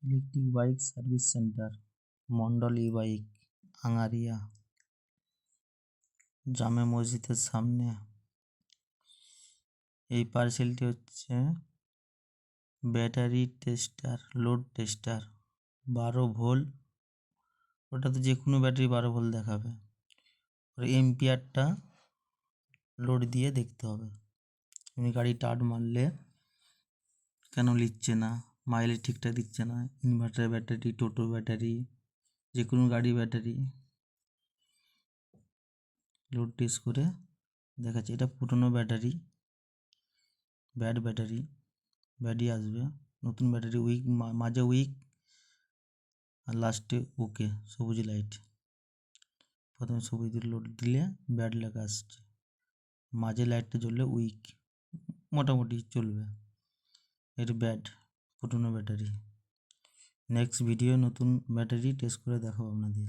Electric bike service centre, Mondal E bike, Angaria, জামে মসজিদের সামনে। এই পার্সেলটি হচ্ছে battery tester, load tester, 12 volt. ওটা তো যে কোনো ব্যাটারি 12 ভোল্ট দেখাবে। এম্পিয়ারটা লোড দিয়ে দেখতে হবে। তুমি গাড়ি টার্ট মারলে কেন নিচ্ছে না, মাইলেজ ঠিকঠাক দিচ্ছে না, ইনভার্টার ব্যাটারি, টোটো ব্যাটারি, যে কোনো গাড়ি ব্যাটারি লোড টেস্ট করে দেখাচ্ছে। এটা পুরনো ব্যাটারি, ব্যাড ব্যাটারি, ব্যাডই আসবে। নতুন ব্যাটারি উইক, মাঝে উইক আর লাস্টে ওকে, সবুজ লাইট। প্রথমে সবুজ লোড দিলে ব্যাড লেখা আসছে, মাঝে লাইটটা জ্বললে উইক, মোটামুটি চলবে। এর ব্যাড, পুরনো ব্যাটারি। নেক্সট ভিডিও নতুন ব্যাটারি টেস্ট করে দেখাবো আপনাদের।